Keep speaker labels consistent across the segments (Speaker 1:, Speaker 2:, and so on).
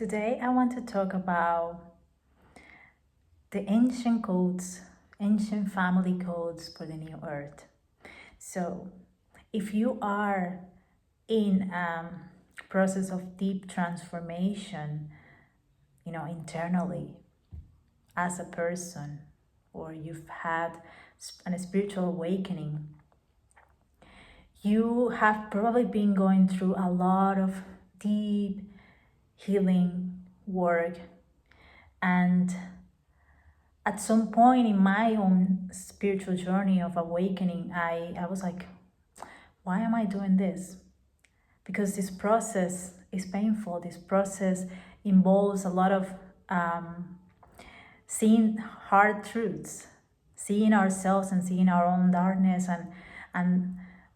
Speaker 1: Today I want to talk about the ancient codes, ancient family codes for the new earth. So, if you are in a process of deep transformation, internally as a person, or you've had a spiritual awakening, you have probably been going through a lot of deep healing work. And at some point in my own spiritual journey of awakening, I was like, why am I doing this? Because this process is painful. This process involves a lot of seeing hard truths, seeing ourselves and seeing our own darkness. And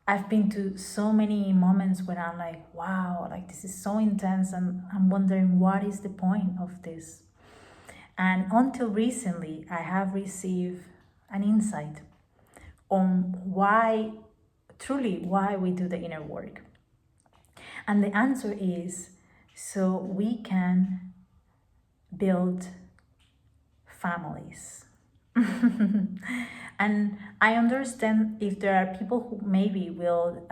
Speaker 1: I've been to so many moments when I'm like, wow, like this is so intense, and I'm wondering what is the point of this. And until recently, I have received an insight on why we do the inner work. And the answer is so we can build families. And I understand if there are people who maybe will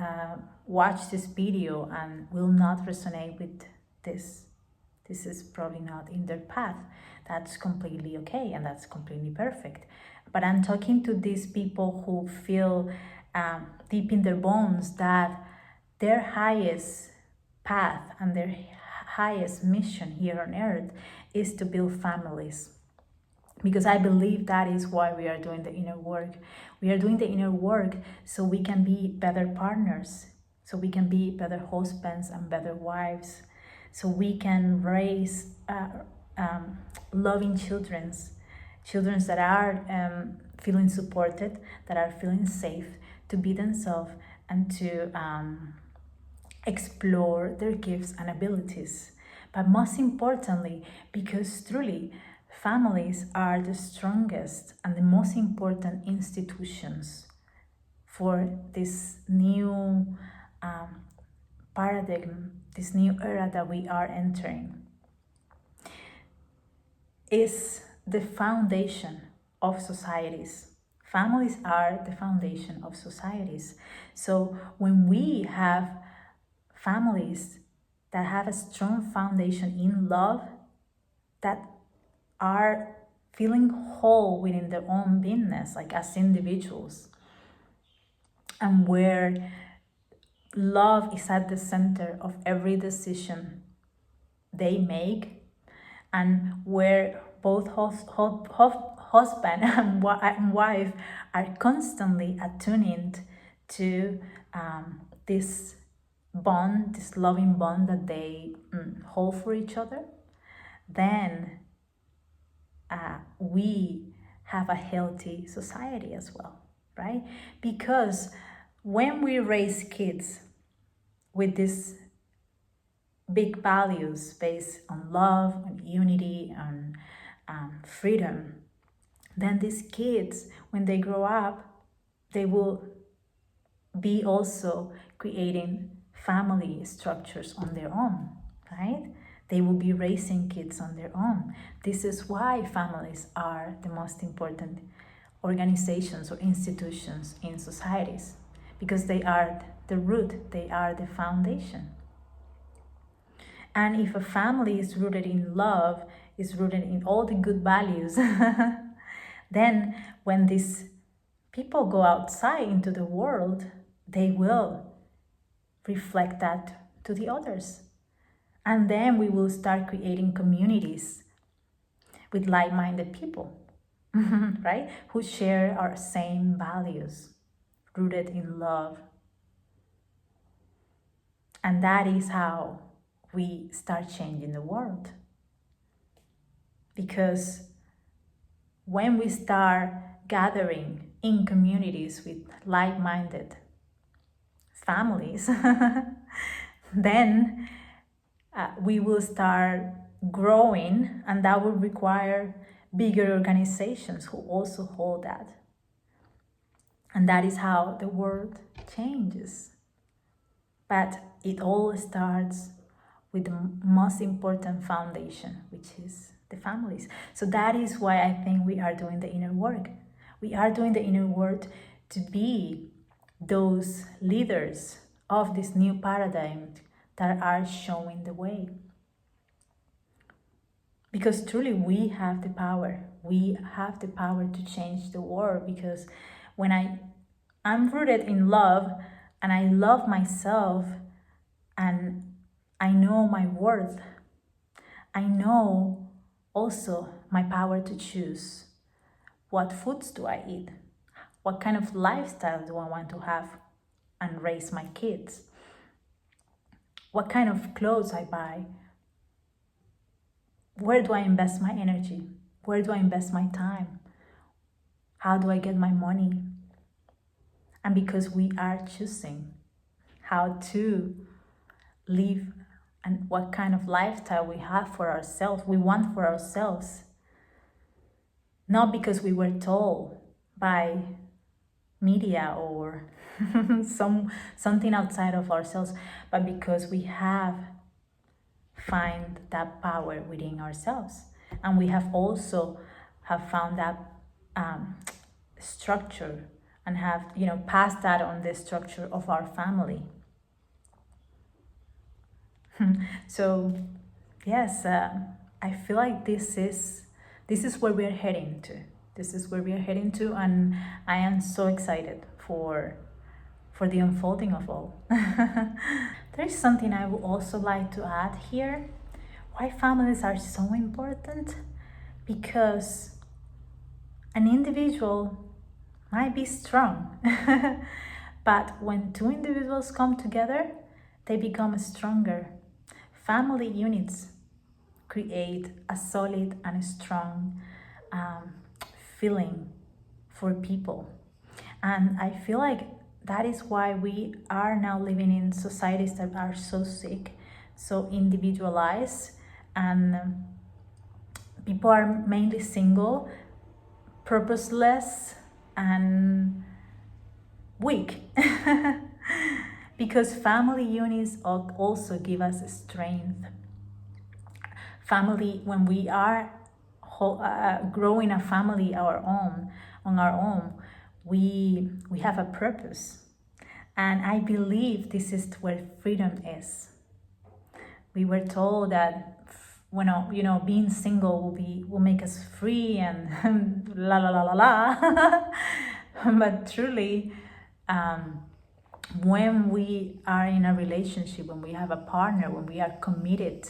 Speaker 1: watch this video and will not resonate with this. This is probably not in their path. That's completely okay, and that's completely perfect. But I'm talking to these people who feel deep in their bones that their highest path and their highest mission here on earth is to build families. Because I believe that is why we are doing the inner work. We are doing the inner work so we can be better partners, so we can be better husbands and better wives, so we can raise loving children that are feeling supported, that are feeling safe to be themselves and to explore their gifts and abilities. But most importantly, because truly, families are the strongest and the most important institutions for this new paradigm, this new era that we are entering. Is the foundation of societies. Families are the foundation of societies. So when we have families that have a strong foundation in love, that are feeling whole within their own beingness, like as individuals, and where love is at the center of every decision they make, and where both husband and wife are constantly attuned to this bond, this loving bond that they hold for each other, then we have a healthy society as well, right? Because when we raise kids with these big values based on love, on unity, on freedom, then these kids, when they grow up, they will be also creating family structures on their own, right? They will be raising kids on their own. This is why families are the most important organizations or institutions in societies, because they are the root, they are the foundation. And if a family is rooted in love, is rooted in all the good values, then when these people go outside into the world, they will reflect that to the others. And then we will start creating communities with like-minded people, right? Who share our same values, rooted in love. And that is how we start changing the world. Because when we start gathering in communities with like-minded families, then we will start growing, and that will require bigger organizations who also hold that. And that is how the world changes. But it all starts with the most important foundation, which is the families. So that is why I think we are doing the inner work. We are doing the inner work to be those leaders of this new paradigm that are showing the way. Because truly we have the power. We have the power to change the world, because when I'm rooted in love and I love myself and I know my worth, I know also my power to choose what foods do I eat, what kind of lifestyle do I want to have and raise my kids, what kind of clothes I buy, where do I invest my energy, where do I invest my time, how do I get my money. And because we are choosing how to live and what kind of lifestyle we have for ourselves, we want for ourselves, not because we were told by media or something outside of ourselves, but because we have find that power within ourselves, and we have also have found that structure and have passed that on the structure of our family. So yes, I feel like this is where we are heading to. This is where we are heading to, and I am so excited for the unfolding of all. There is something I would also like to add here. Why families are so important? Because an individual might be strong, but when two individuals come together, they become stronger. Family units create a solid and strong feeling for people. And I feel like that is why we are now living in societies that are so sick, so individualized, and people are mainly single, purposeless, and weak. Because family units also give us strength. Family, when we are growing a family on our own, we have a purpose, and I believe this is where freedom is. We were told that being single will make us free and la la la la la. But truly, when we are in a relationship, when we have a partner, when we are committed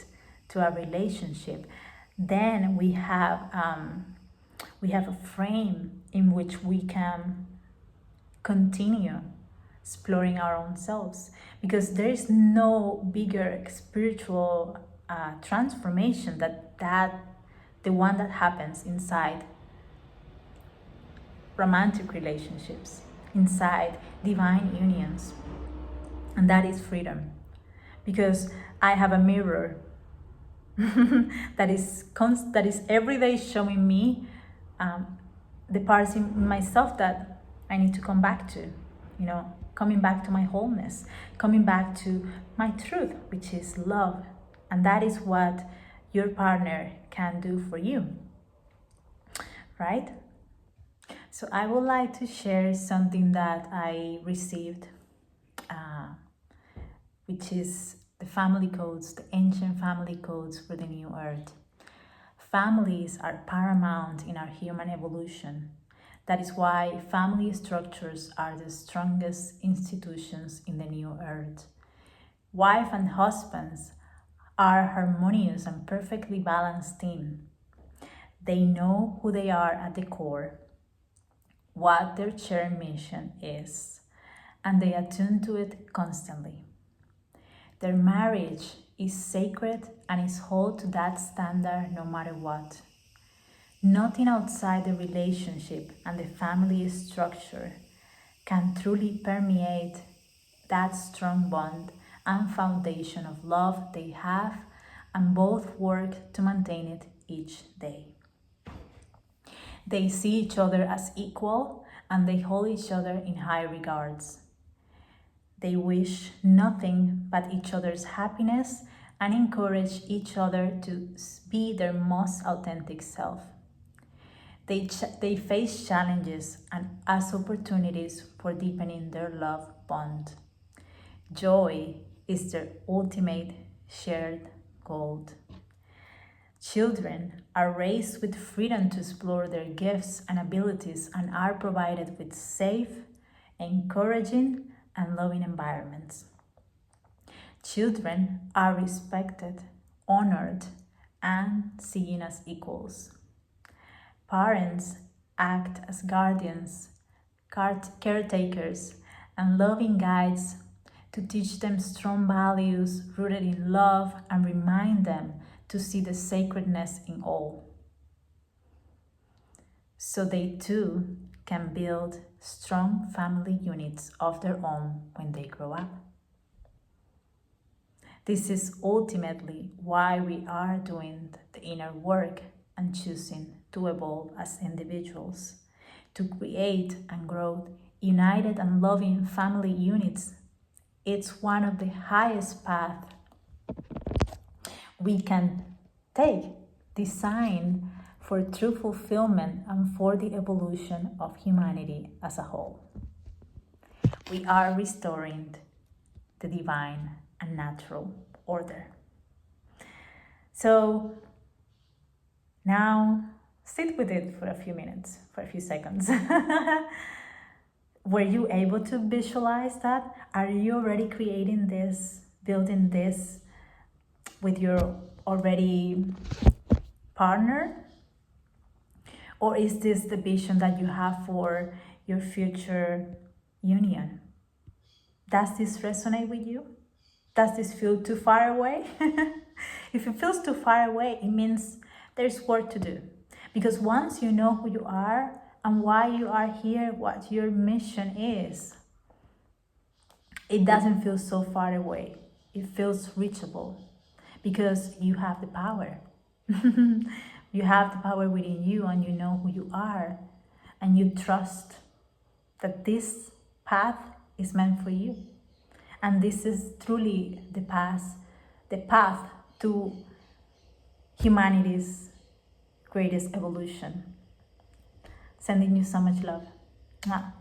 Speaker 1: to a relationship, then we have a frame in which we can continue exploring our own selves, because there is no bigger spiritual transformation that the one that happens inside romantic relationships, inside divine unions, and that is freedom. Because I have a mirror that is every day showing me the parts in myself that I need to come back to, coming back to my wholeness, coming back to my truth, which is love. And that is what your partner can do for you, right? So I would like to share something that I received, which is the family codes, the ancient family codes for the new earth. Families are paramount in our human evolution. That is why family structures are the strongest institutions in the new earth. Wife and husbands are a harmonious and perfectly balanced team. They know who they are at the core, what their shared mission is, and they attune to it constantly. Their marriage is sacred and is held to that standard no matter what. Nothing outside the relationship and the family structure can truly permeate that strong bond and foundation of love they have, and both work to maintain it each day. They see each other as equal, and they hold each other in high regards. They wish nothing but each other's happiness, and encourage each other to be their most authentic self. They face challenges and as opportunities for deepening their love bond. Joy is their ultimate shared goal. Children are raised with freedom to explore their gifts and abilities and are provided with safe, encouraging, and loving environments. Children are respected, honored, and seen as equals. Parents act as guardians, caretakers, and loving guides to teach them strong values rooted in love and remind them to see the sacredness in all. So they too can build strong family units of their own when they grow up. This is ultimately why we are doing the inner work and choosing to evolve as individuals, to create and grow united and loving family units. It's one of the highest paths we can take, designed for true fulfillment and for the evolution of humanity as a whole. We are restoring the divine and natural order. So now sit with it for a few minutes, for a few seconds. Were you able to visualize that? Are you already creating this, building this with your already partner? Or is this the vision that you have for your future union? Does this resonate with you? Does this feel too far away? If it feels too far away, it means there's work to do. Because once you know who you are and why you are here, what your mission is, it doesn't feel so far away. It feels reachable because you have the power. You have the power within you and you know who you are and you trust that this path is meant for you. And this is truly the path to humanity's greatest evolution. Sending you so much love. Mwah.